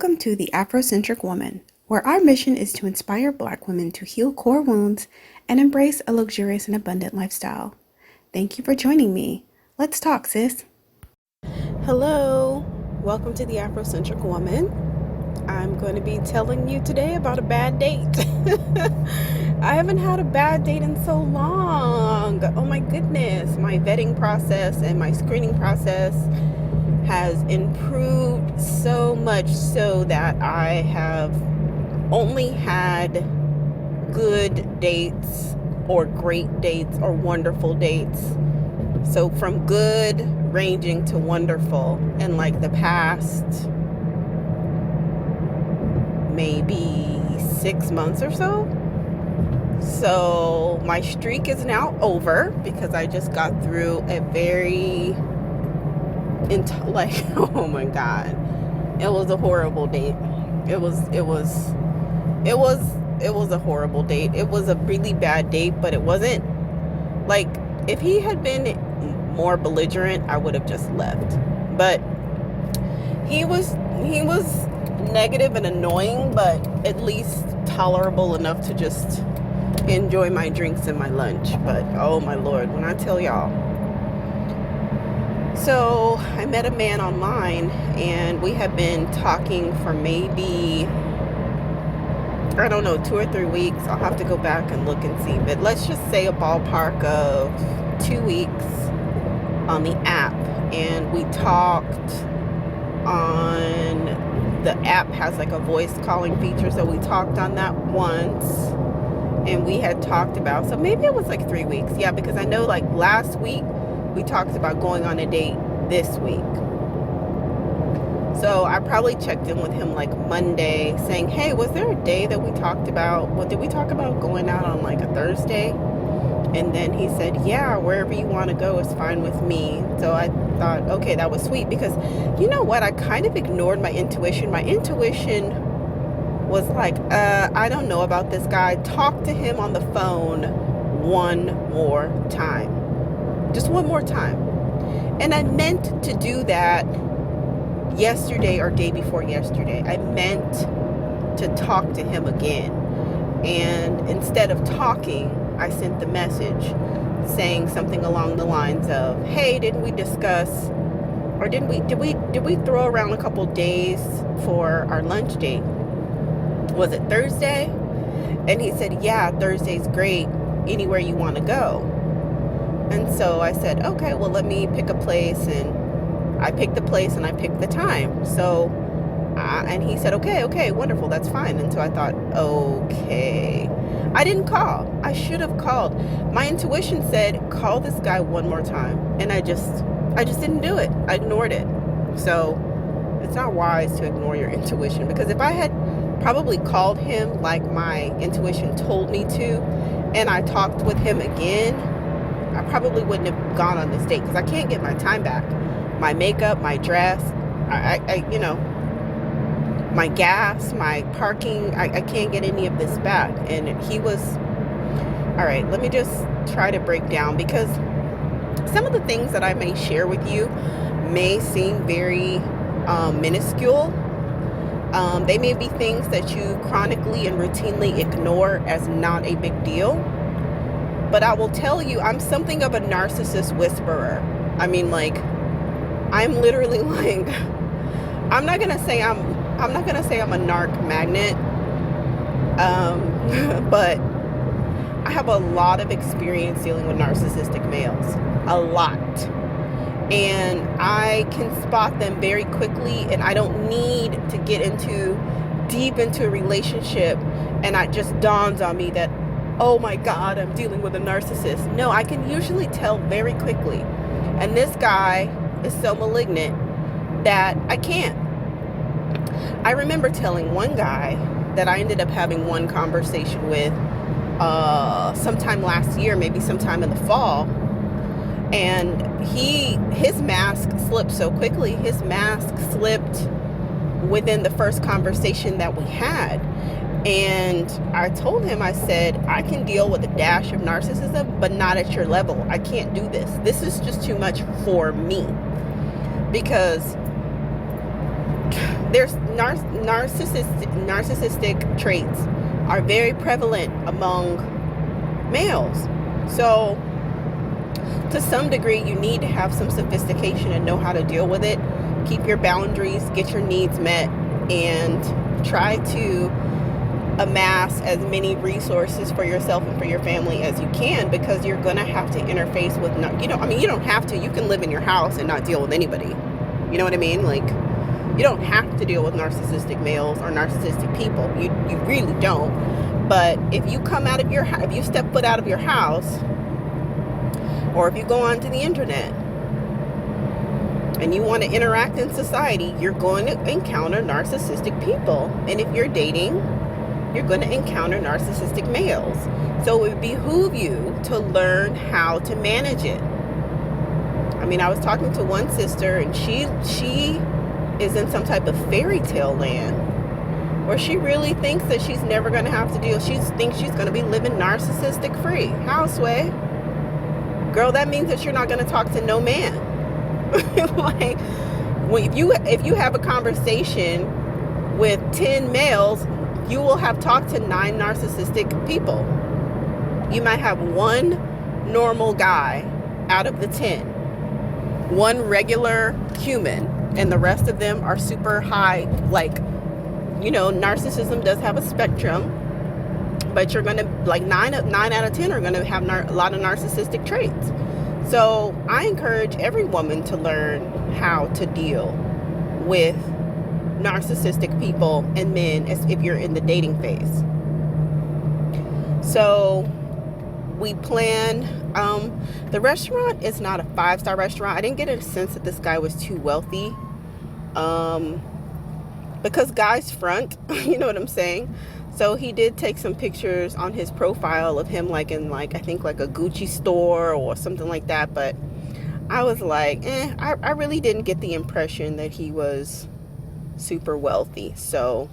Welcome to the AfroCentric Woman, where our mission is to inspire Black women to heal core wounds and embrace a luxurious and abundant lifestyle. Thank you for joining me. Let's talk, sis. Hello. Welcome to the AfroCentric Woman. I'm going to be telling you today about a bad date. I haven't had a bad date in so long. Oh my goodness. My vetting process and my screening process has improved so much so that I have only had good dates or great dates or wonderful dates. So from good ranging to wonderful in like the past maybe 6 months or so. So my streak is now over because I just got through a very oh my god, it was a horrible date. It was a horrible date. It was a really bad date, but it wasn't like, if he had been more belligerent, I would have just left. But he was negative and annoying, but at least tolerable enough to just enjoy my drinks and my lunch. But oh my lord, when I tell y'all. So I met a man online and we have been talking for maybe, I don't know, 2 or 3 weeks. I'll have to go back and look and see, but let's just say a ballpark of 2 weeks on the app. And we talked on, the app has like a voice calling feature, so we talked on that once. And we had talked about, so maybe it was like 3 weeks. Yeah, because I know like last week we talked about going on a date this week. So I probably checked in with him like Monday saying, hey, was there a day that we talked about? What did we talk about going out on like a Thursday? And then he said, yeah, wherever you want to go is fine with me. So I thought, okay, that was sweet, because you know what? I kind of ignored my intuition. My intuition was like, I don't know about this guy. Talk to him on the phone one more time. Just one more time. And I meant to do that yesterday or day before yesterday. I meant to talk to him again. And instead of talking, I sent the message saying something along the lines of, hey, didn't we discuss, or did we throw around a couple days for our lunch date? Was it Thursday? And he said, yeah, Thursday's great. Anywhere you want to go. And so I said, okay, well, let me pick a place. And I picked the place and I picked the time. So, and he said, okay, wonderful, that's fine. And so I thought, okay. I didn't call. I should have called. My intuition said, call this guy one more time. And I just didn't do it. I ignored it. So it's not wise to ignore your intuition, because if I had probably called him like my intuition told me to, and I talked with him again, I probably wouldn't have gone on this date, because I can't get my time back. My makeup, my dress, I my gas, my parking, I can't get any of this back. And he was, all right, let me just try to break down, because some of the things that I may share with you may seem very minuscule. They may be things that you chronically and routinely ignore as not a big deal. But I will tell you, I'm something of a narcissist whisperer. I mean, like, I'm literally like, I'm not gonna say I'm a narc magnet, but I have a lot of experience dealing with narcissistic males, a lot, and I can spot them very quickly. And I don't need to get deep into a relationship, and it just dawns on me that, oh my God, I'm dealing with a narcissist. No, I can usually tell very quickly. And this guy is so malignant that I can't. I remember telling one guy that I ended up having one conversation with sometime last year, maybe sometime in the fall. And his mask slipped so quickly. His mask slipped within the first conversation that we had. And I told him, I said, I can deal with a dash of narcissism, but not at your level. I can't do this. This is just too much for me. Because there's narcissistic traits are very prevalent among males. So to some degree, you need to have some sophistication and know how to deal with it. Keep your boundaries, get your needs met, and try to amass as many resources for yourself and for your family as you can, because you're going to have to interface with, you don't have to. You can live in your house and not deal with anybody. You know what I mean? Like, you don't have to deal with narcissistic males or narcissistic people. You really don't. But if you come out of your house, if you step foot out of your house, or if you go onto the internet and you want to interact in society, you're going to encounter narcissistic people. And if you're dating, you're going to encounter narcissistic males. So it would behoove you to learn how to manage it. I mean, I was talking to one sister, and she is in some type of fairy tale land where she really thinks that she's never going to have to deal. She thinks she's going to be living narcissistic free. How, Sway? Girl, that means that you're not going to talk to no man. Like, if you have a conversation with 10 males, you will have talked to 9 narcissistic people. You might have one normal guy out of the 10, one regular human, and the rest of them are super high. Like, narcissism does have a spectrum, but you're going to, like, 9 out of 10 are going to have a lot of narcissistic traits. So I encourage every woman to learn how to deal with narcissistic people and men if you're in the dating phase. So we plan, the restaurant is not a 5-star restaurant. I didn't get a sense that this guy was too wealthy, because guys front, you know what I'm saying? So he did take some pictures on his profile of him, like in, like, I think like a Gucci store or something like that. But I was like, I really didn't get the impression that he was super wealthy. So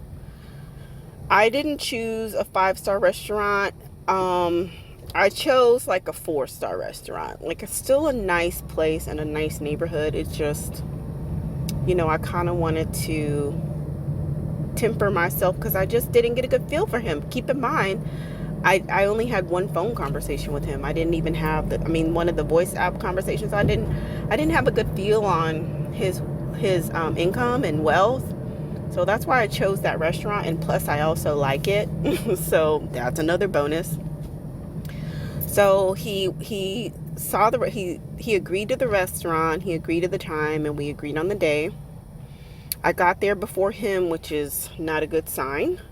I didn't choose a 5-star restaurant. I chose like a 4-star restaurant. Like, it's still a nice place and a nice neighborhood. It's just, I kind of wanted to temper myself because I just didn't get a good feel for him. Keep in mind, I only had one phone conversation with him. I didn't even have one of the voice app conversations. I didn't have a good feel on his income and wealth. So that's why I chose that restaurant, and plus I also like it. So that's another bonus. So he agreed to the restaurant, he agreed to the time, and we agreed on the day. I got there before him, which is not a good sign.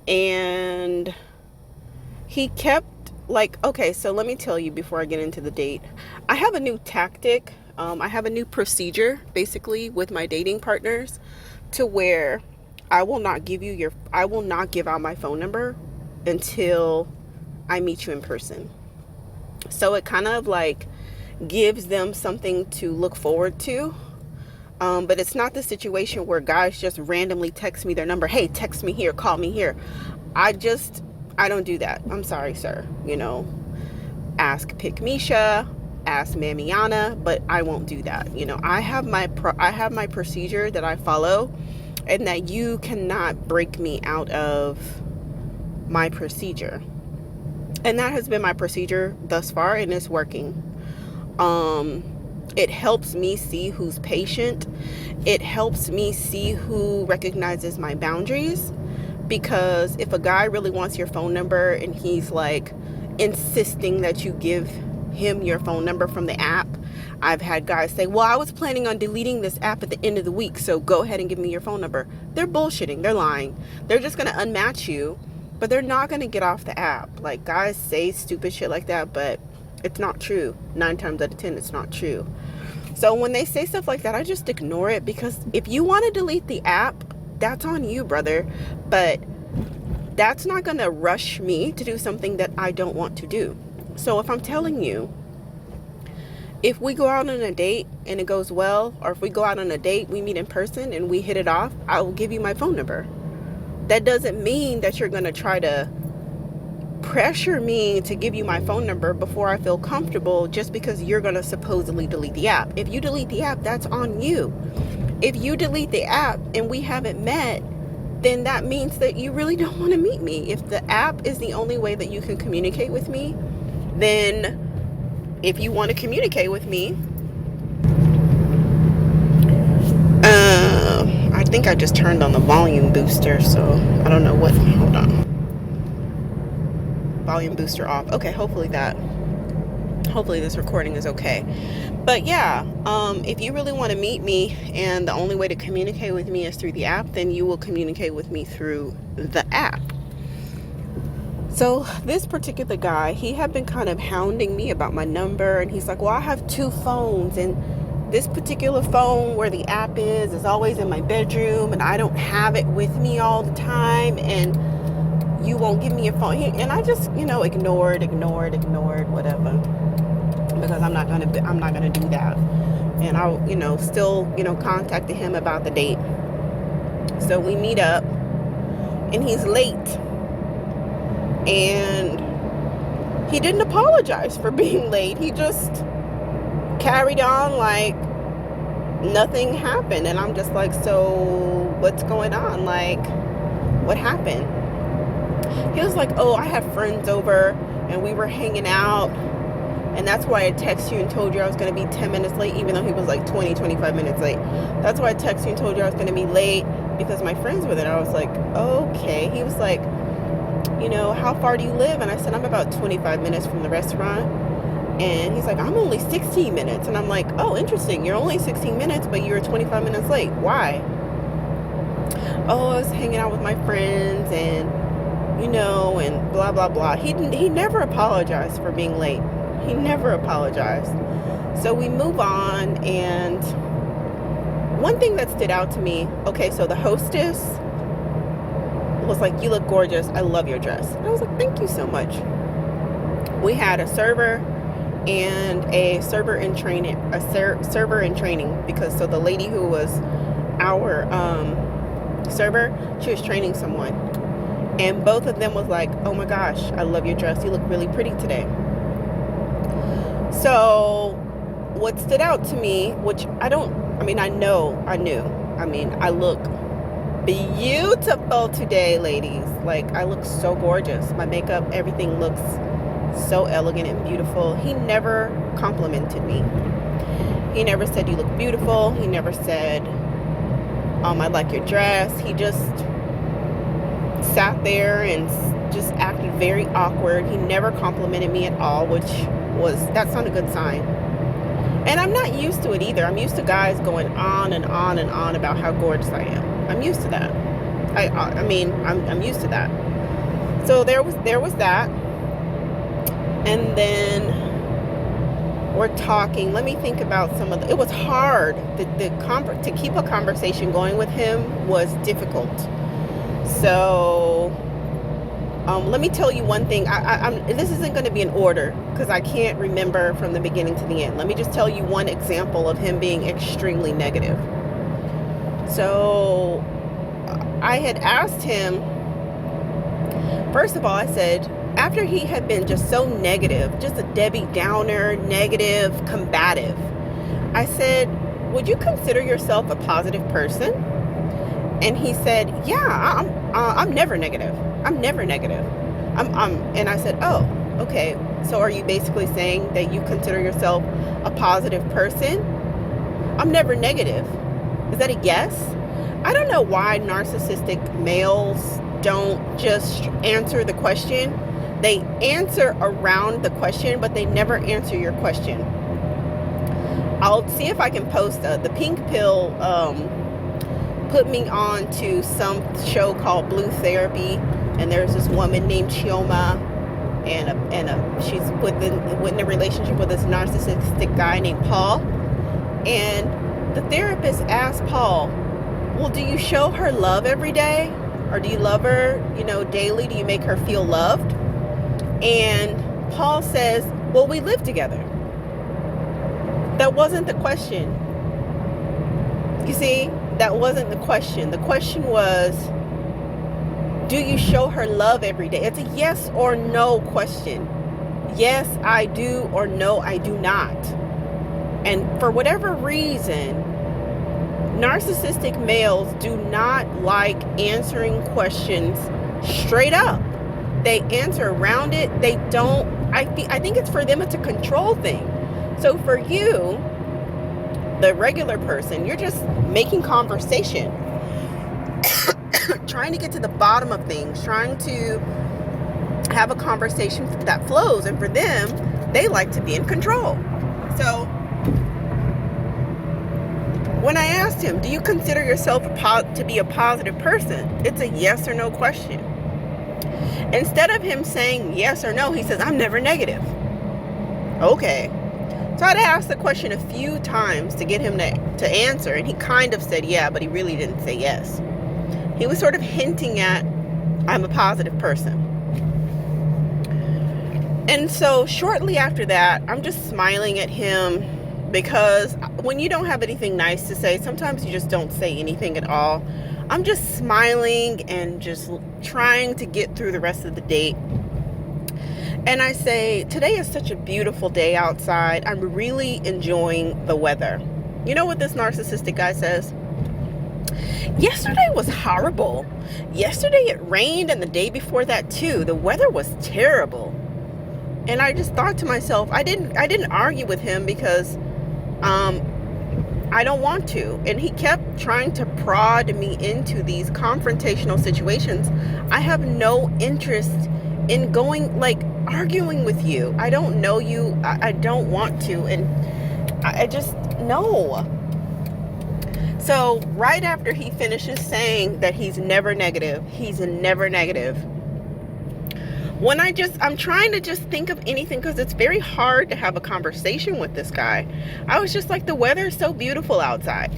And he kept, like, okay, so let me tell you before I get into the date. I have a new tactic. I have a new procedure, basically, with my dating partners, to where I will not give out my phone number until I meet you in person. So it kind of like gives them something to look forward to. But it's not the situation where guys just randomly text me their number. Hey, text me here, call me here. I don't do that. I'm sorry, sir. Ask Pick Misha, ask Mamiana, but I won't do that. I have my procedure that I follow, and that you cannot break me out of my procedure. And that has been my procedure thus far, and it's working. It helps me see who's patient. It helps me see who recognizes my boundaries. Because if a guy really wants your phone number and he's like insisting that you give him your phone number from the app, I've had guys say, well, I was planning on deleting this app at the end of the week, so go ahead and give me your phone number. They're bullshitting. They're lying. They're just going to unmatch you, but they're not going to get off the app. Like, guys say stupid shit like that, but it's not true. 9 times out of 10, it's not true. So when they say stuff like that, I just ignore it, because if you want to delete the app, that's on you, brother. But that's not going to rush me to do something that I don't want to do. So if I'm telling you, if we go out on a date and it goes well, or if we go out on a date, we meet in person and we hit it off, I will give you my phone number. That doesn't mean that you're going to try to pressure me to give you my phone number before I feel comfortable, just because you're going to supposedly delete the app. If you delete the app, that's on you. if you delete the app and we haven't met, then that means that you really don't want to meet me. If the app is the only way that you can communicate with me, then if you want to communicate with me, I think I just turned on the volume booster, so I don't know what. Hold on. Volume booster off. Okay, hopefully this recording is okay. But yeah, if you really want to meet me and the only way to communicate with me is through the app, then you will communicate with me through the app. So this particular guy, he had been kind of hounding me about my number, and he's like, well, I have 2 phones, and this particular phone where the app is always in my bedroom, and I don't have it with me all the time, and you won't give me a phone. And I just, ignored, whatever, because I'm not gonna do that. And I, still, contacted him about the date. So we meet up, and he's late, and he didn't apologize for being late. He just carried on like nothing happened. And I'm just like, so what's going on? Like, what happened? He was like, oh, I had friends over and we were hanging out, and that's why I texted you and told you I was going to be 10 minutes late, even though he was like 25 minutes late. That's why I texted you and told you I was going to be late, because my friends were there. I was like, okay. He was like, how far do you live? And I said, I'm about 25 minutes from the restaurant. And he's like, I'm only 16 minutes. And I'm like, oh, interesting. You're only 16 minutes, but you're 25 minutes late. Why? Oh, I was hanging out with my friends and, and blah, blah, blah. He never apologized for being late. He never apologized. So we move on. And one thing that stood out to me, okay, so the hostess was like, you look gorgeous. I love your dress. And I was like, thank you so much. We had a server and a server in training, because so the lady who was our server, she was training someone, and both of them was like, oh my gosh, I love your dress. You look really pretty today. So what stood out to me, which I look beautiful today, ladies. Like, I look so gorgeous. My makeup, everything looks so elegant and beautiful. He never complimented me. He never said you look beautiful. He never said, I like your dress. He just sat there and just acted very awkward. He never complimented me at all, that's not a good sign. And I'm not used to it either. I'm used to guys going on and on and on about how gorgeous I am. I'm used to that. I'm used to that. So there was that. And then we're talking. Let me think about it was hard. To keep a conversation going with him was difficult. So let me tell you one thing. This isn't going to be in order because I can't remember from the beginning to the end. Let me just tell you one example of him being extremely negative. So I had asked him, first of all, I said, after he had been just so negative, just a Debbie Downer, negative, combative, I said, would you consider yourself a positive person? And he said, yeah, I'm never negative. I'm never negative. And I said, oh, okay. So are you basically saying that you consider yourself a positive person? I'm never negative. Is that a yes? I don't know why narcissistic males don't just answer the question. They answer around the question, but they never answer your question. I'll see if I can post the pink pill put me on to some show called Blue Therapy, and there's this woman named Chioma, and she's in a relationship with this narcissistic guy named Paul. And the therapist asked Paul, well, do you show her love every day? Or do you love her, daily? Do you make her feel loved? And Paul says, well, we live together. That wasn't the question. You see, that wasn't the question. The question was, do you show her love every day? It's a yes or no question. Yes, I do, or no, I do not. And for whatever reason, Narcissistic males do not like answering questions straight up. They answer around it. They don't. I think it's for them. It's a control thing. So for you, the regular person, you're just making conversation, trying to get to the bottom of things, trying to have a conversation that flows. And for them, they like to be in control. So when I asked him, do you consider yourself to be a positive person? It's a yes or no question. Instead of him saying yes or no, he says, I'm never negative. Okay. So I'd asked the question a few times to get him to answer, and he kind of said yeah, but he really didn't say yes. He was sort of hinting at, I'm a positive person. And so shortly after that, I'm just smiling at him, because when you don't have anything nice to say, sometimes you just don't say anything at all. I'm just smiling and just trying to get through the rest of the date. And I say, today is such a beautiful day outside. I'm really enjoying the weather. You know what this narcissistic guy says? Yesterday was horrible. Yesterday it rained, and the day before that too. The weather was terrible. And I just thought to myself, I didn't argue with him because I don't want to. And he kept trying to prod me into these confrontational situations. I have no interest in arguing with you. I don't know you. I don't want to. And I just, no. So right after he finishes saying that he's never negative, when I'm trying to just think of anything, because it's very hard to have a conversation with this guy. I was just like, the weather is so beautiful outside.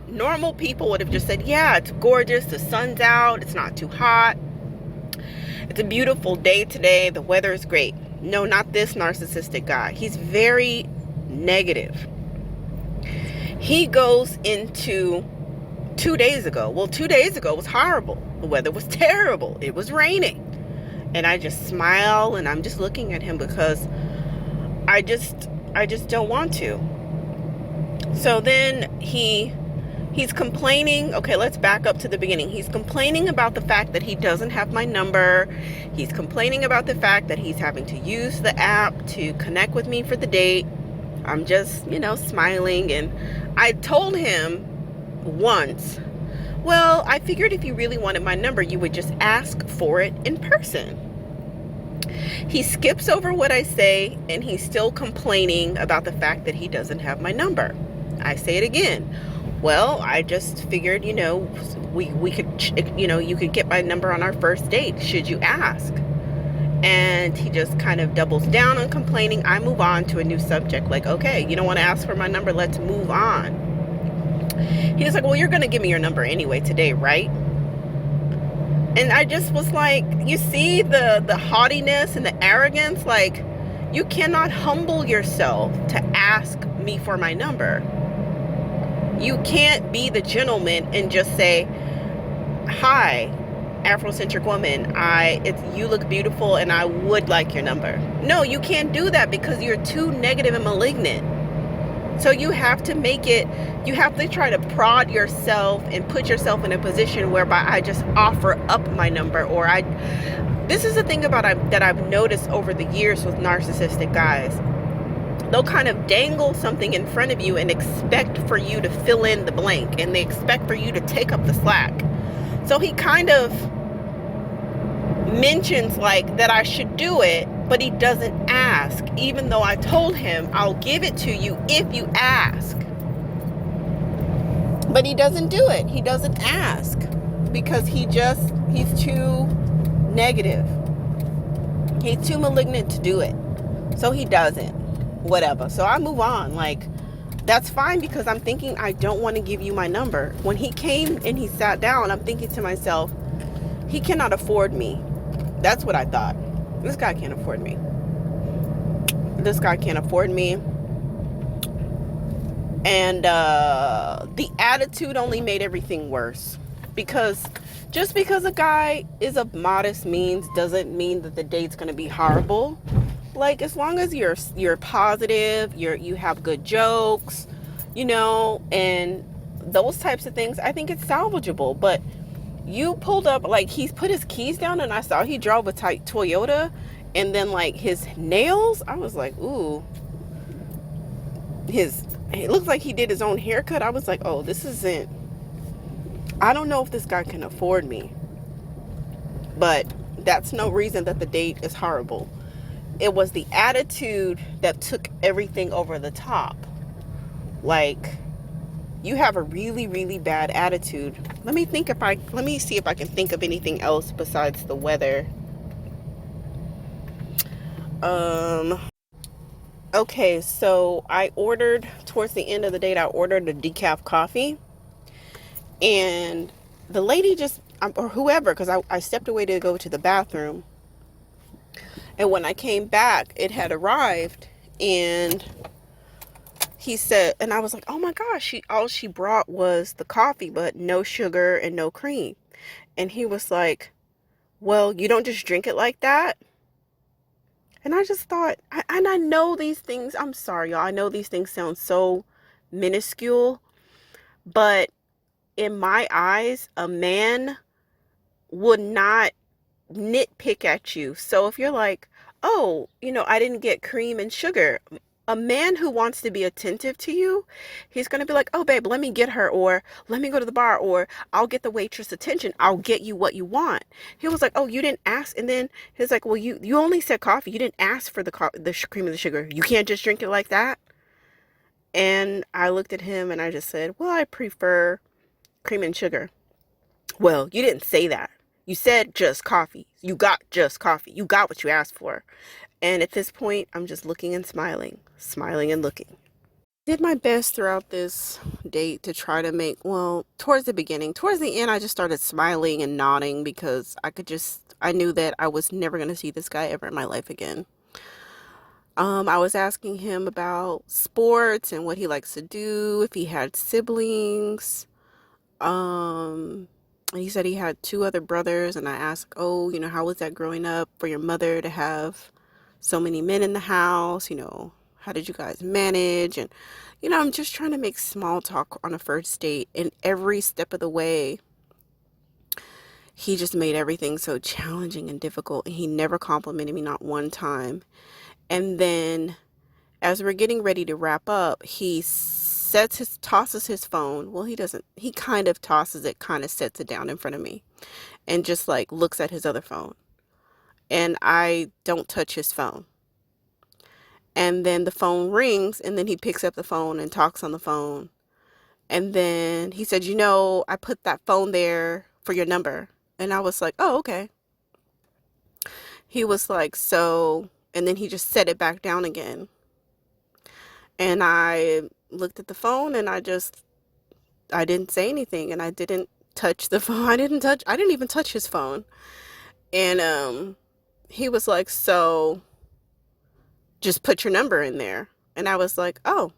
Normal people would have just said, yeah, it's gorgeous. The sun's out. It's not too hot. It's a beautiful day today. The weather is great. No, not this narcissistic guy. He's very negative. He goes into 2 days ago. Well, 2 days ago was horrible. The weather was terrible. It was raining. And I just smile, and I'm just looking at him because I just don't want to. So then he's complaining. Okay, let's back up to the beginning. He's complaining about the fact that he doesn't have my number. He's complaining about the fact that he's having to use the app to connect with me for the date. I'm just, smiling. And I told him once, well, I figured if you really wanted my number, you would just ask for it in person. He skips over what I say, and he's still complaining about the fact that he doesn't have my number. I say it again. Well, I just figured, we could, you could get my number on our first date, should you ask? And he just kind of doubles down on complaining. I move on to a new subject, like, okay, you don't want to ask for my number, let's move on. He's like, well, you're going to give me your number anyway today, right? And I just was like, you see the haughtiness and the arrogance? Like, you cannot humble yourself to ask me for my number. You can't be the gentleman and just say, hi, AfroCentric woman, you look beautiful and I would like your number. No, you can't do that because you're too negative and malignant. So you have to you have to try to prod yourself and put yourself in a position whereby I just offer up my number, this is the thing that I've noticed over the years with narcissistic guys. They'll kind of dangle something in front of you and expect for you to fill in the blank, and they expect for you to take up the slack. So he kind of mentions that I should do it, but he doesn't ask, even though I told him I'll give it to you if you ask. But he doesn't do it. He doesn't ask because he's too negative. He's too malignant to do it. So he doesn't. Whatever. So I move on. That's fine, because I'm thinking I don't want to give you my number. When he came and he sat down, I'm thinking to myself, he cannot afford me. That's what I thought. This guy can't afford me. This guy can't afford me. And the attitude only made everything worse. Because just because a guy is of modest means doesn't mean that the date's going to be horrible. As long as you're positive, you have good jokes, and those types of things, I think it's salvageable. But you pulled up, like, he's put his keys down, and I saw he drove a Toyota, and then, like, his nails, I was like, ooh, it looks like he did his own haircut. I was like, oh, this isn't, I don't know if this guy can afford me. But that's no reason that the date is horrible. It was the attitude that took everything over the top. Like, you have a really, really bad attitude. Let me see if I can think of anything else besides the weather. Okay, so I ordered, towards the end of the date, I ordered a decaf coffee. And the lady just, or whoever, because I stepped away to go to the bathroom. And when I came back, it had arrived. And he said, and I was like, oh my gosh, all she brought was the coffee, but no sugar and no cream. And he was like, well, you don't just drink it like that? And I just thought, and I know these things, I'm sorry, y'all, I know these things sound so minuscule, but in my eyes, a man would not nitpick at you. So if you're like, oh, I didn't get cream and sugar, a man who wants to be attentive to you, he's going to be like, oh, babe, let me get her, or let me go to the bar, or I'll get the waitress attention. I'll get you what you want. He was like, oh, you didn't ask. And then he's like, well, you only said coffee. You didn't ask for the cream and the sugar. You can't just drink it like that. And I looked at him and I just said, well, I prefer cream and sugar. Well, you didn't say that. You said just coffee. You got just coffee. You got what you asked for. And at this point, I'm just looking and smiling and looking. Did my best throughout this date to try to make, well, towards the end, I just started smiling and nodding because I knew that I was never going to see this guy ever in my life again. I was asking him about sports and what he likes to do, if he had siblings. And he said he had 2 other brothers, and I asked, oh, how was that growing up for your mother to have so many men in the house? How did you guys manage? And, I'm just trying to make small talk on a first date, and every step of the way, he just made everything so challenging and difficult, and he never complimented me, not one time. And then as we're getting ready to wrap up, he tosses his phone. Well, he doesn't, he kind of tosses it, kind of sets it down in front of me and just like looks at his other phone. And I don't touch his phone. And then the phone rings, and then he picks up the phone and talks on the phone. And then he said, I put that phone there for your number. And I was like, oh, okay. He was like, so, and then he just set it back down again. And I looked at the phone, and I didn't say anything, and I didn't touch the phone. I didn't even touch his phone. And he was like, so just put your number in there. And I was like, oh.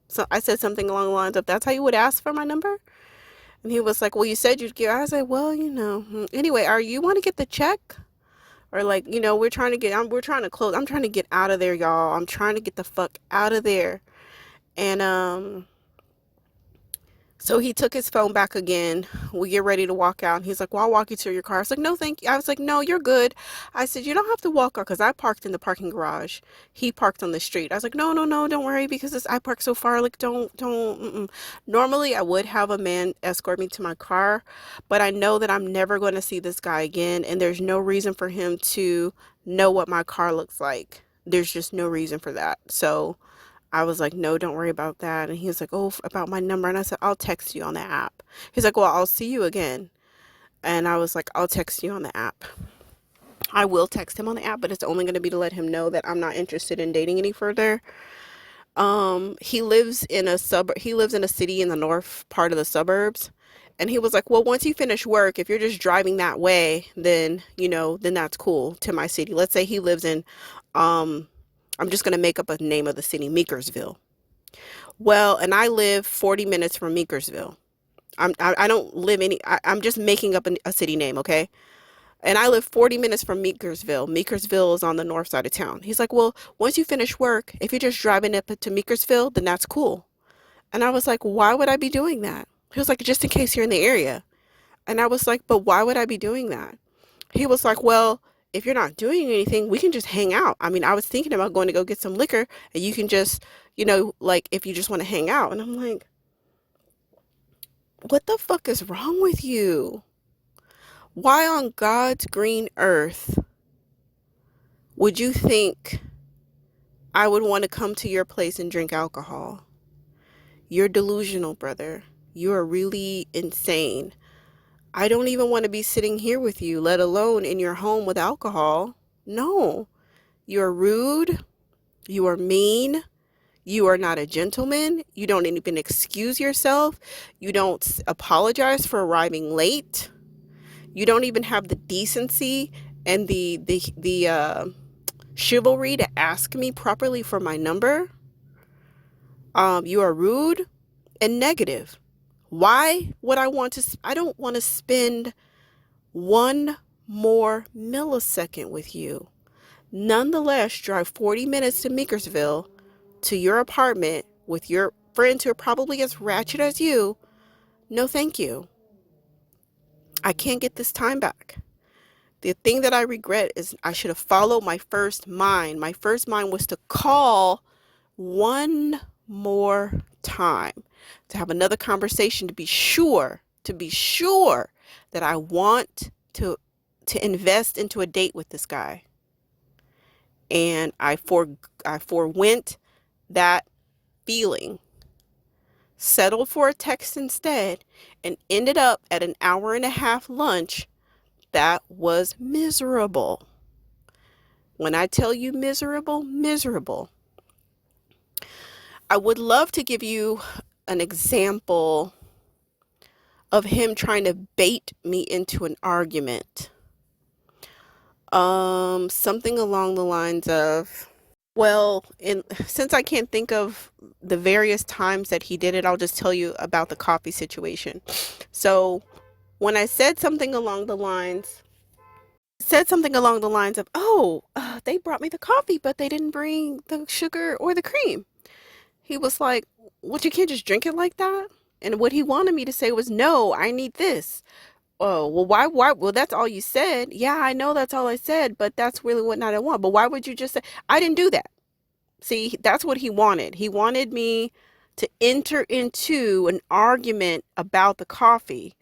So I said something along the lines of, that's how you would ask for my number? And he was like, well, you said you'd give. I was like, well, anyway, you want to get the check? Or like, we're trying to close. I'm trying to get out of there, y'all. I'm trying to get the fuck out of there. And so he took his phone back again. We get ready to walk out. And he's like, well, I'll walk you to your car. I was like, no, thank you. I was like, no, you're good. I said, you don't have to walk out, because I parked in the parking garage. He parked on the street. I was like, no, don't worry, because I parked so far. Like, don't. Normally, I would have a man escort me to my car, but I know that I'm never going to see this guy again. And there's no reason for him to know what my car looks like. There's just no reason for that. So I was like, no, don't worry about that. And he was like, oh, about my number. And I said, I'll text you on the app. He's like, well, I'll see you again. And I was like, I'll text you on the app. I will text him on the app, but it's only going to be to let him know that I'm not interested in dating any further. He lives in a city in the north part of the suburbs. And he was like, well, once you finish work, if you're just driving that way, then, then that's cool, to my city. Let's say he lives in, I'm just going to make up a name of the city, Meekersville. Well, and I live 40 minutes from Meekersville. I don't live I'm just making up a city name, okay? And I live 40 minutes from Meekersville. Meekersville is on the north side of town. He's like, well, once you finish work, if you're just driving up to Meekersville, then that's cool. And I was like, why would I be doing that? He was like, just in case you're in the area. And I was like, but why would I be doing that? He was like, well, if you're not doing anything, we can just hang out. I mean, I was thinking about going to go get some liquor and you can just, like if you just want to hang out. And I'm like, what the fuck is wrong with you? Why on God's green earth would you think I would want to come to your place and drink alcohol? You're delusional, brother. You are really insane. I don't even want to be sitting here with you, let alone in your home with alcohol. No. You're rude. You are mean. You are not a gentleman. You don't even excuse yourself. You don't apologize for arriving late. You don't even have the decency and the chivalry to ask me properly for my number. You are rude and negative. Why would I don't want to spend one more millisecond with you. Nonetheless, drive 40 minutes to Meekersville to your apartment with your friends who are probably as ratchet as you. No, thank you. I can't get this time back. The thing that I regret is I should have followed my first mind. My first mind was to call one more time, to have another conversation, to be sure that I want to invest into a date with this guy. And I forwent that feeling, settled for a text instead, and ended up at an 1.5-hour lunch that was miserable. When I tell you miserable, miserable. I would love to give you an example of him trying to bait me into an argument. Something along the lines of, well, since I can't think of the various times that he did it, I'll just tell you about the coffee situation. So when I said something along the lines of, oh, they brought me the coffee, but they didn't bring the sugar or the cream. He was like, what, you can't just drink it like that? And what he wanted me to say was, no, I need this. Oh, well, why? Well, that's all you said. Yeah, I know that's all I said, but that's really what I want. But why would you just say, I didn't do that? See, that's what he wanted. He wanted me to enter into an argument about the coffee,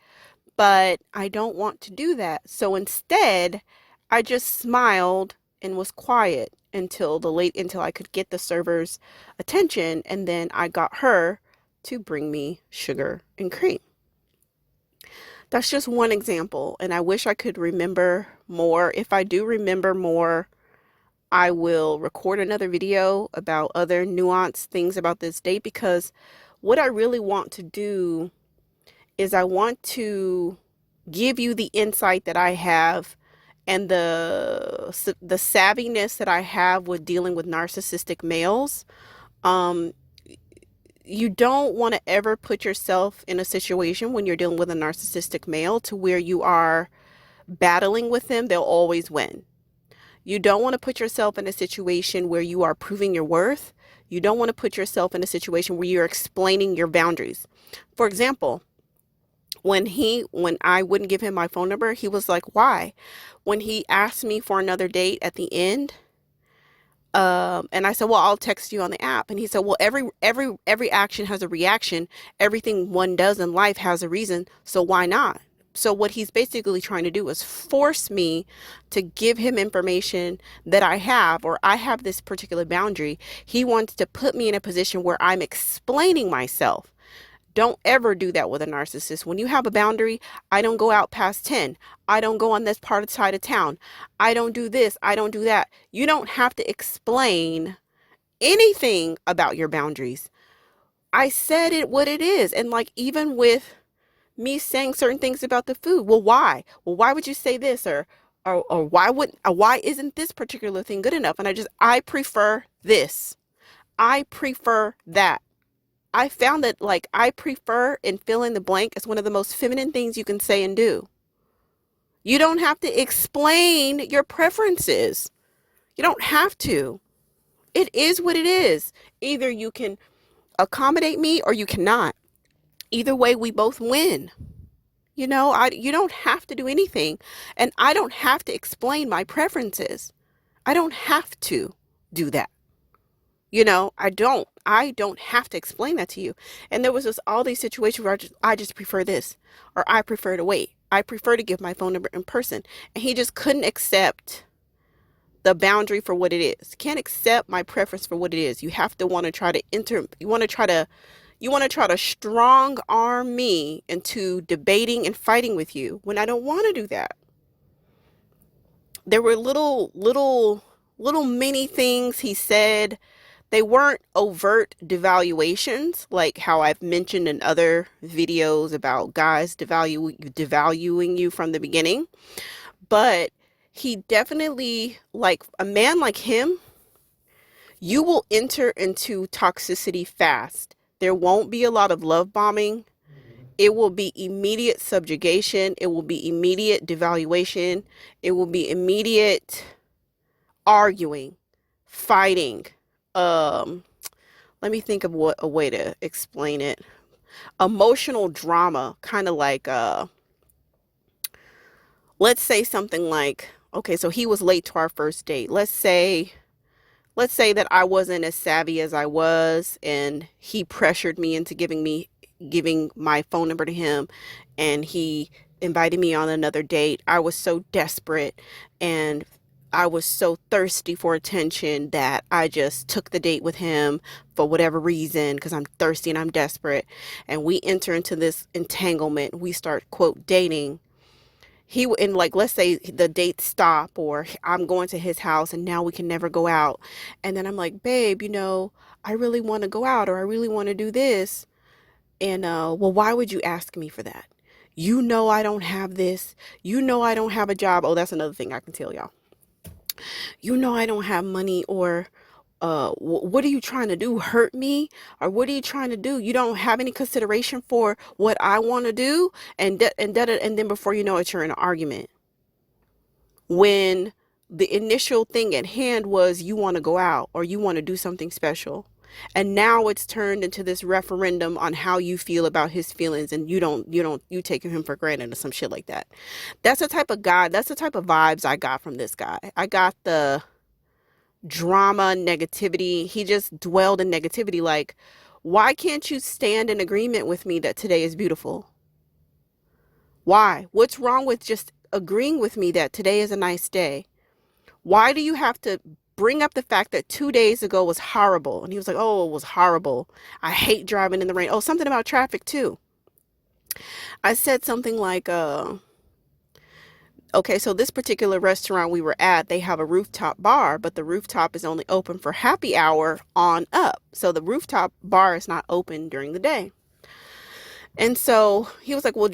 but I don't want to do that. So instead, I just smiled and was quiet until I could get the server's attention, and then I got her to bring me sugar and cream. That's just one example, and I wish I could remember more. If I do remember more, I will record another video about other nuanced things about this date, because what I really want to do is I want to give you the insight that I have and the savviness that I have with dealing with narcissistic males. You don't want to ever put yourself in a situation when you're dealing with a narcissistic male to where you are battling with them. They'll always win. You don't want to put yourself in a situation where you are proving your worth. You don't want to put yourself in a situation where you're explaining your boundaries. For example, when I wouldn't give him my phone number, he was like, why? When he asked me for another date at the end, and I said, well, I'll text you on the app. And he said, well, every action has a reaction. Everything one does in life has a reason. So why not? So what he's basically trying to do is force me to give him information that I have, or I have this particular boundary. He wants to put me in a position where I'm explaining myself. Don't ever do that with a narcissist. When you have a boundary, I don't go out past 10. I don't go on this side of town. I don't do this. I don't do that. You don't have to explain anything about your boundaries. I said it what it is. And like, even with me saying certain things about the food, well, why? Well, why would you say this? Or why isn't this particular thing good enough? And I prefer this. I prefer that. I found that, like, I prefer, and fill in the blank is one of the most feminine things you can say and do. You don't have to explain your preferences. You don't have to. It is what it is. Either you can accommodate me or you cannot. Either way, we both win. You don't have to do anything, and I don't have to explain my preferences. I don't have to do that. I don't have to explain that to you. And there was just all these situations where I just prefer this, or I prefer to wait. I prefer to give my phone number in person. And he just couldn't accept the boundary for what it is. Can't accept my preference for what it is. You have to want to try to you want to try to strong arm me into debating and fighting with you when I don't want to do that. There were little mini things he said. They weren't overt devaluations like how I've mentioned in other videos about guys devaluing you from the beginning. But he definitely, like a man like him, you will enter into toxicity fast. There won't be a lot of love bombing. It will be immediate subjugation. It will be immediate devaluation. It will be immediate arguing, fighting. Um, Let me think of what a way to explain it. Emotional drama, kind of like let's say something like, okay, so he was late to our first date. Let's say that I wasn't as savvy as I was, and he pressured me into giving my phone number to him, and he invited me on another date. I was so desperate and I was so thirsty for attention that I just took the date with him for whatever reason because I'm thirsty and I'm desperate. And we enter into this entanglement. We start, quote, dating. And like, let's say the dates stop, or I'm going to his house and now we can never go out. And then I'm like, babe, I really want to go out, or I really want to do this. And, well, why would you ask me for that? I don't have this. I don't have a job. Oh, that's another thing I can tell y'all. I don't have money, or what are you trying to do? Hurt me? Or what are you trying to do? You don't have any consideration for what I want to do? And then before you know it, you're in an argument. When the initial thing at hand was you want to go out or you want to do something special. And now it's turned into this referendum on how you feel about his feelings, and you taking him for granted or some shit like that. That's the type of guy, that's the type of vibes I got from this guy. I got the drama, negativity. He just dwelled in negativity. Like, why can't you stand in agreement with me that today is beautiful? Why? What's wrong with just agreeing with me that today is a nice day? Why do you have to bring up the fact that 2 days ago was horrible? And he was like, oh, it was horrible. I hate driving in the rain. Oh, something about traffic too. I said something like, okay, so this particular restaurant we were at, they have a rooftop bar, but the rooftop is only open for happy hour on up. So the rooftop bar is not open during the day. And so he was like, well,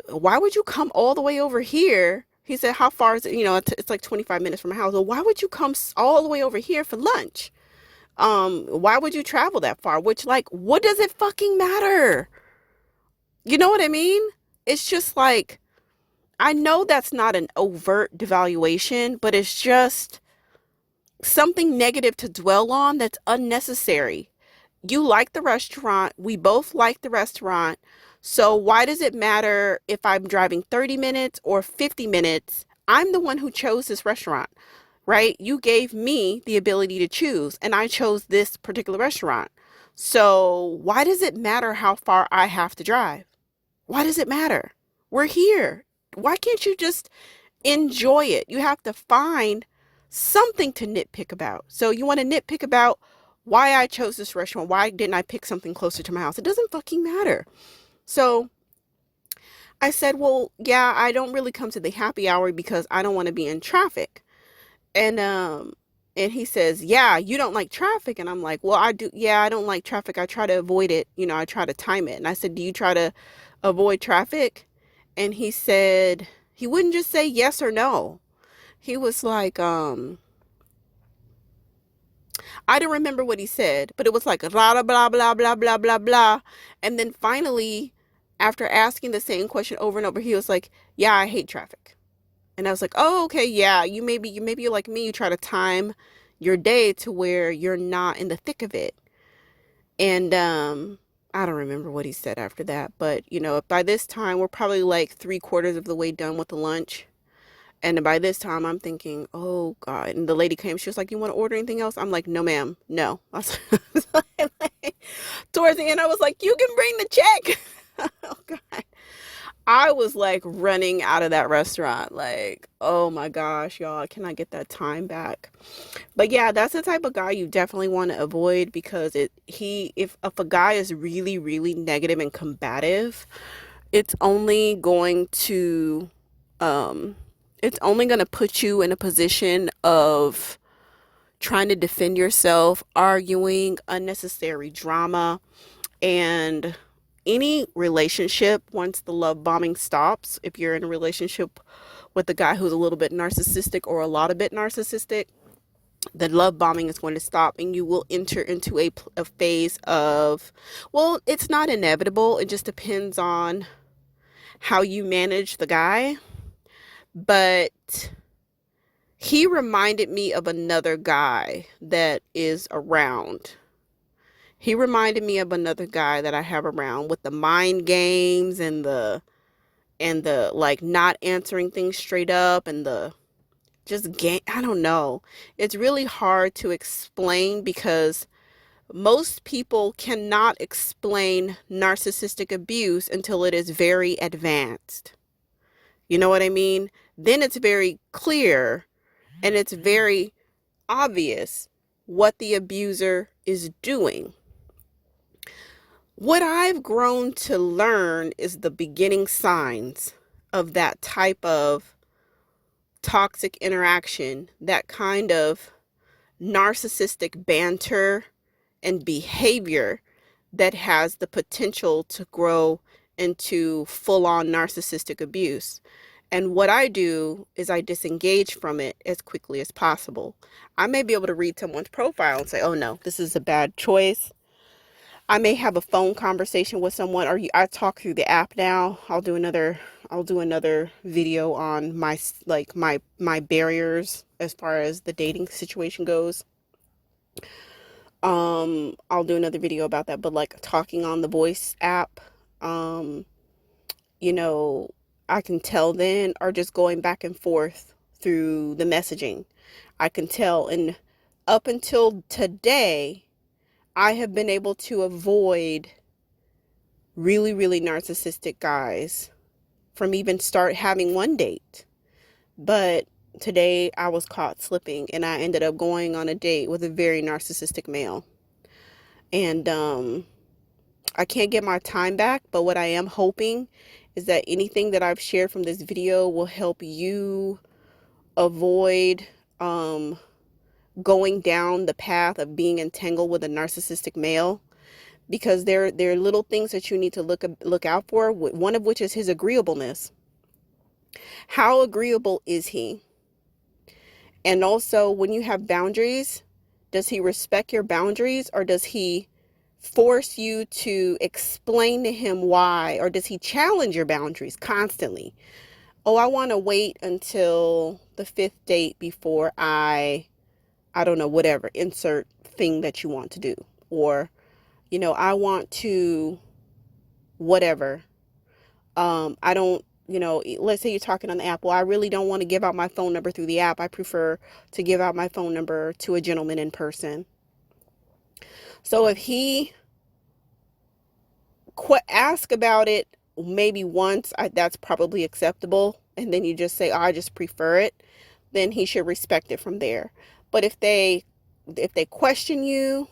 why would you come all the way over here? He said, how far is it? It's like 25 minutes from my house. Well, why would you come all the way over here for lunch? Why would you travel that far? Which, like, what does it fucking matter? You know what I mean? It's just like, I know that's not an overt devaluation, but it's just something negative to dwell on that's unnecessary. You like the restaurant. We both like the restaurant. So why does it matter if I'm driving 30 minutes or 50 minutes? I'm the one who chose this restaurant, right? You gave me the ability to choose, and I chose this particular restaurant. So why does it matter how far I have to drive? Why does it matter? We're here. Why can't you just enjoy it? You have to find something to nitpick about. So you want to nitpick about why I chose this restaurant. Why didn't I pick something closer to my house? It doesn't fucking matter. So I said, well, yeah, I don't really come to the happy hour because I don't want to be in traffic. And he says, yeah, you don't like traffic. And I'm like, well, I do. Yeah, I don't like traffic. I try to avoid it. I try to time it. And I said, do you try to avoid traffic? And he said, he wouldn't just say yes or no. He was like, I don't remember what he said, but it was like blah, blah, blah, blah, blah, blah, blah. And then finally, after asking the same question over and over, he was like, yeah, I hate traffic. And I was like, oh, okay, yeah, maybe you're like me. You try to time your day to where you're not in the thick of it. And I don't remember what he said after that, but you know, by this time we're probably like 3/4 of the way done with the lunch. And by this time I'm thinking, oh God. And the lady came, she was like, you want to order anything else? I'm like, no, ma'am, no. I was like, towards the end, I was like, you can bring the check. Oh God. I was like running out of that restaurant. Like, oh my gosh, y'all, can I get that time back? But yeah, that's the type of guy you definitely want to avoid, because if a guy is really, really negative and combative, it's only going to um it's only going to put you in a position of trying to defend yourself, arguing, unnecessary drama. And any relationship, once the love bombing stops, if you're in a relationship with a guy who's a little bit narcissistic or a lot of bit narcissistic, the love bombing is going to stop, and you will enter into a phase of, well, it's not inevitable, it just depends on how you manage the guy. But he reminded me of another guy that is around. He reminded me of another guy that I have around, with the mind games and the like not answering things straight up, and the just game. I don't know. It's really hard to explain, because most people cannot explain narcissistic abuse until it is very advanced. You know what I mean? Then it's very clear and it's very obvious what the abuser is doing. What I've grown to learn is the beginning signs of that type of toxic interaction, that kind of narcissistic banter and behavior that has the potential to grow into full-on narcissistic abuse. And what I do is I disengage from it as quickly as possible. I may be able to read someone's profile and say, oh no, this is a bad choice. I may have a phone conversation with someone, or I talk through the app now. I'll do another video on my barriers as far as the dating situation goes. I'll do another video about that, but like talking on the voice app, um, you know, I can tell then, or just going back and forth through the messaging. I can tell. And up until today, I have been able to avoid really, really narcissistic guys from even start having one date. But today I was caught slipping, and I ended up going on a date with a very narcissistic male. And I can't get my time back, but what I am hoping is that anything that I've shared from this video will help you avoid going down the path of being entangled with a narcissistic male, because there are little things that you need to look out for, one of which is his agreeableness. How agreeable is he? And also, when you have boundaries, does he respect your boundaries, or does he force you to explain to him why, or does he challenge your boundaries constantly? Oh, I want to wait until the 5th date before I don't know, whatever, insert thing that you want to do. Or, I want to, whatever. I don't, let's say you're talking on the app. Well, I really don't want to give out my phone number through the app. I prefer to give out my phone number to a gentleman in person. So if he ask about it maybe once, that's probably acceptable. And then you just say, oh, I just prefer it. Then he should respect it from there. But if they question you,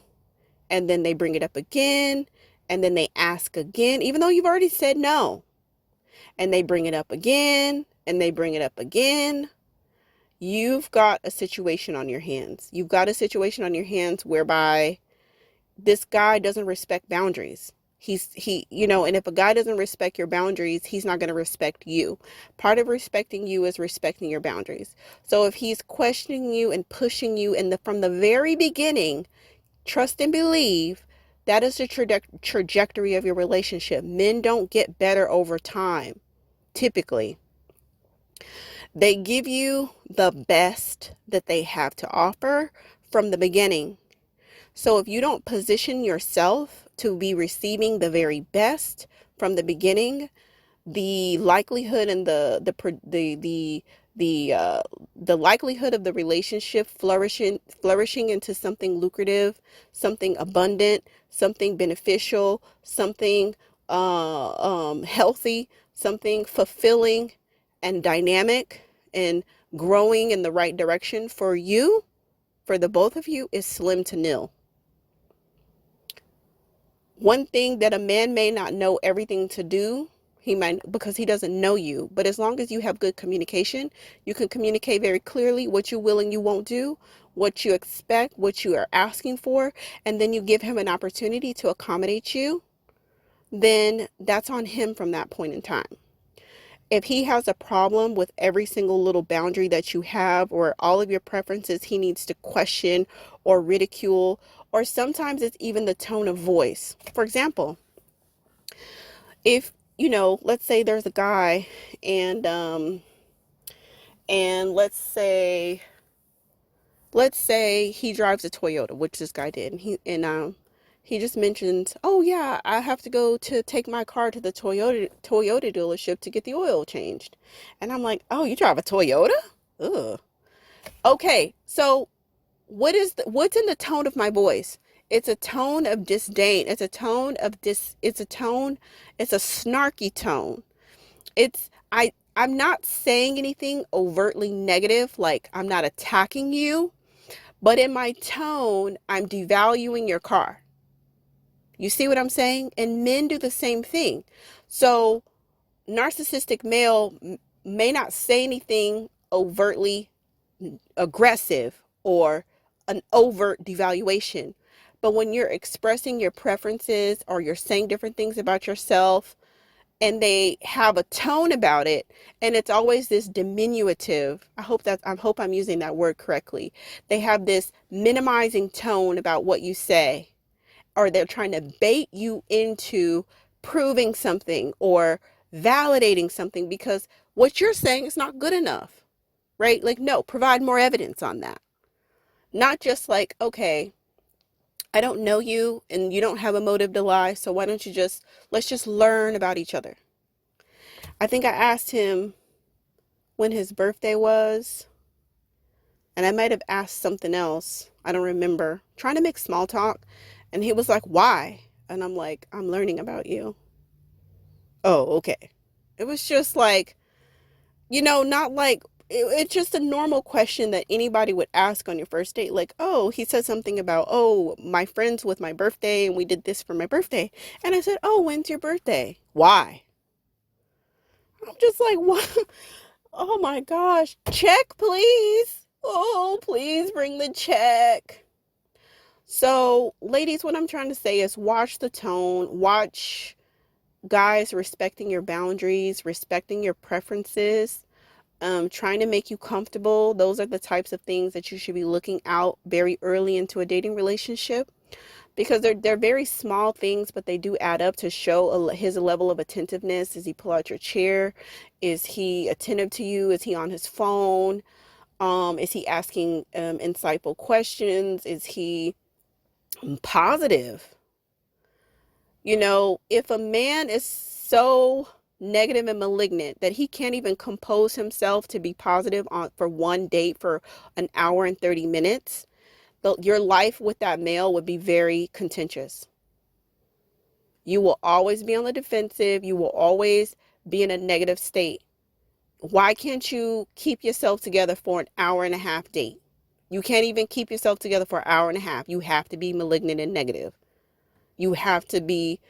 and then they bring it up again, and then they ask again, even though you've already said no, and they bring it up again, and they bring it up again, you've got a situation on your hands. You've got a situation on your hands whereby this guy doesn't respect boundaries. And if a guy doesn't respect your boundaries, he's not going to respect you. Part of respecting you is respecting your boundaries. So if he's questioning you and pushing you from the very beginning, trust and believe that is the trajectory of your relationship. Men don't get better over time. Typically, they give you the best that they have to offer from the beginning. So if you don't position yourself to be receiving the very best from the beginning, the likelihood and the likelihood of the relationship flourishing into something lucrative, something abundant, something beneficial, something healthy, something fulfilling and dynamic and growing in the right direction for you, for the both of you, is slim to nil. One thing that a man may not know everything to do, he might, because he doesn't know you. But as long as you have good communication, you can communicate very clearly what you will and you won't do, what you expect, what you are asking for, and then you give him an opportunity to accommodate you, then that's on him from that point in time. If he has a problem with every single little boundary that you have or all of your preferences, he needs to question or ridicule, or sometimes it's even the tone of voice. For example, if, let's say there's a guy and let's say he drives a Toyota, which this guy did, and he just mentions, oh yeah, I have to go to take my car to the Toyota dealership to get the oil changed. And I'm like, oh, you drive a Toyota? Ugh. Okay, so what's in the tone of my voice? It's a tone of disdain. It's a snarky tone. I'm not saying anything overtly negative, like I'm not attacking you, but in my tone, I'm devaluing your car. You see what I'm saying? And men do the same thing. So narcissistic male may not say anything overtly aggressive or an overt devaluation, but when you're expressing your preferences or you're saying different things about yourself and they have a tone about it, and it's always this diminutive, I hope I'm using that word correctly, they have this minimizing tone about what you say, or they're trying to bait you into proving something or validating something because what you're saying is not good enough, right? Like, no, provide more evidence on that. Not just like, okay, I don't know you and you don't have a motive to lie, so why don't you let's just learn about each other. I think I asked him when his birthday was, and I might have asked something else. I don't remember. Trying to make small talk, and he was like, why? And I'm like, I'm learning about you. Oh, okay. It was just like, not like, it's just a normal question that anybody would ask on your first date. Like, oh, he said something about, oh, my friends with my birthday and we did this for my birthday. And I said, oh, when's your birthday? Why? I'm just like, what? Oh my gosh. Check, please. Oh, please bring the check. So, ladies, what I'm trying to say is watch the tone, watch guys respecting your boundaries, respecting your preferences, trying to make you comfortable. Those are the types of things that you should be looking out very early into a dating relationship, because they're very small things, but they do add up to show his level of attentiveness. Is he pull out your chair? Is he attentive to you? Is he on his phone? Is he asking insightful questions? Is he positive? If a man is so negative and malignant that he can't even compose himself to be positive for one date for an hour and 30 minutes, your life with that male would be very contentious. You will always be on the defensive. You will always be in a negative state. Why can't you keep yourself together for an hour and a half date? You can't even keep yourself together for an hour and a half. You have to be malignant and negative. You have to be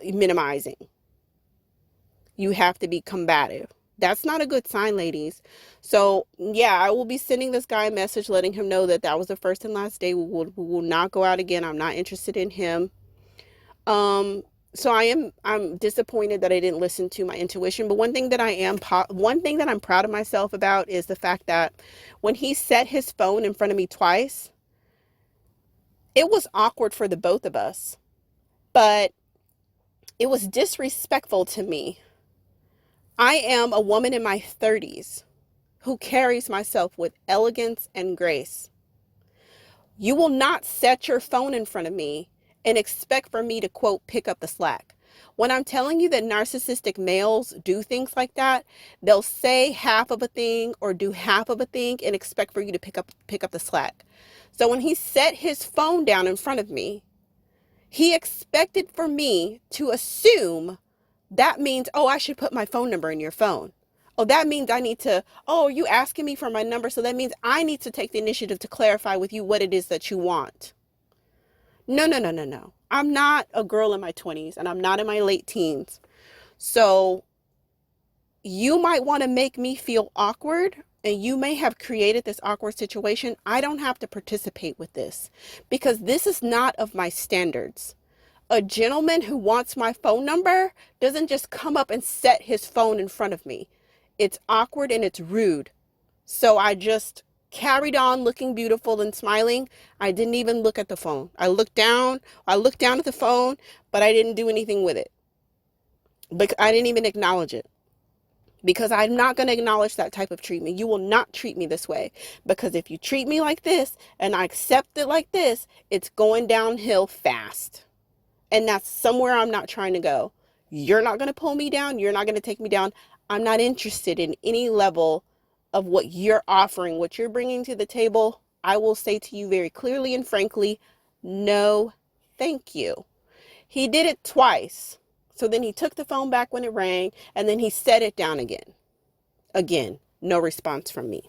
minimizing. You have to be combative. That's not a good sign, ladies. So, yeah, I will be sending this guy a message letting him know that was the first and last day. We will not go out again. I'm not interested in him. So I'm disappointed that I didn't listen to my intuition. But one thing that I'm proud of myself about is the fact that when he set his phone in front of me twice, it was awkward for the both of us, but it was disrespectful to me. I am a woman in my 30s who carries myself with elegance and grace. You will not set your phone in front of me and expect for me to, quote, pick up the slack. When I'm telling you that narcissistic males do things like that, they'll say half of a thing or do half of a thing and expect for you to pick up the slack. So when he set his phone down in front of me, he expected for me to assume that means, oh, I should put my phone number in your phone. Oh, that means I need to, oh, are you asking me for my number? So that means I need to take the initiative to clarify with you what it is that you want. No, no, no, no, no. I'm not a girl in my 20s and I'm not in my late teens. So you might want to make me feel awkward and you may have created this awkward situation. I don't have to participate with this because this is not of my standards. A gentleman who wants my phone number doesn't just come up and set his phone in front of me. It's awkward and it's rude. So I just carried on looking beautiful and smiling. I didn't even look at the phone. I looked down at the phone, but I didn't do anything with it. But I didn't even acknowledge it. Because I'm not going to acknowledge that type of treatment. You will not treat me this way. Because if you treat me like this and I accept it like this, it's going downhill fast. And that's somewhere I'm not trying to go. You're not going to pull me down. You're not going to take me down. I'm not interested in any level of what you're offering, what you're bringing to the table. I will say to you very clearly and frankly, no, thank you. He did it twice. So then he took the phone back when it rang and then he set it down again. Again, no response from me.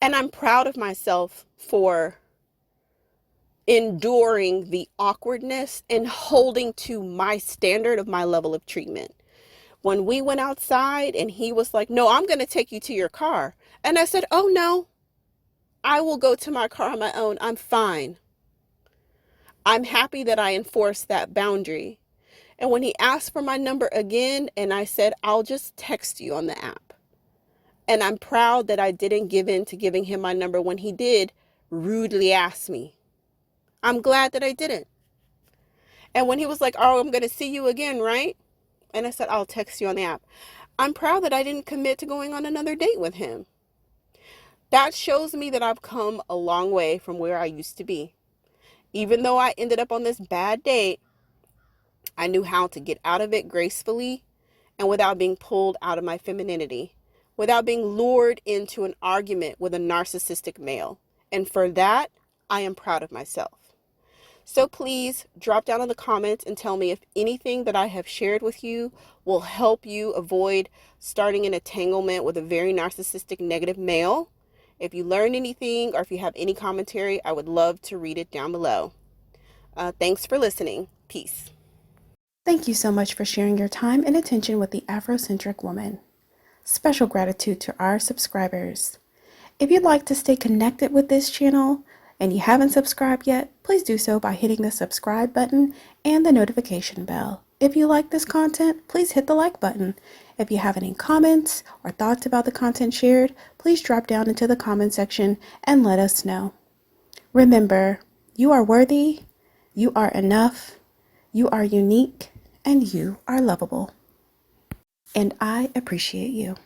And I'm proud of myself for enduring the awkwardness and holding to my standard of my level of treatment. When we went outside and he was like, no, I'm going to take you to your car. And I said, oh no, I will go to my car on my own. I'm fine. I'm happy that I enforced that boundary. And when he asked for my number again, and I said, I'll just text you on the app. And I'm proud that I didn't give in to giving him my number when he did rudely ask me. I'm glad that I didn't. And when he was like, oh, I'm going to see you again, right? And I said, I'll text you on the app. I'm proud that I didn't commit to going on another date with him. That shows me that I've come a long way from where I used to be. Even though I ended up on this bad date, I knew how to get out of it gracefully and without being pulled out of my femininity, without being lured into an argument with a narcissistic male. And for that, I am proud of myself. So please drop down in the comments and tell me if anything that I have shared with you will help you avoid starting an entanglement with a very narcissistic negative male. If you learned anything or if you have any commentary, I would love to read it down below. Thanks for listening. Peace. Thank you so much for sharing your time and attention with the AfroCentric woman. Special gratitude to our subscribers. If you'd like to stay connected with this channel and you haven't subscribed yet, please do so by hitting the subscribe button and the notification bell. If you like this content, please hit the like button. If you have any comments or thoughts about the content shared, please drop down into the comment section and let us know. Remember, you are worthy, you are enough, you are unique, and you are lovable. And I appreciate you.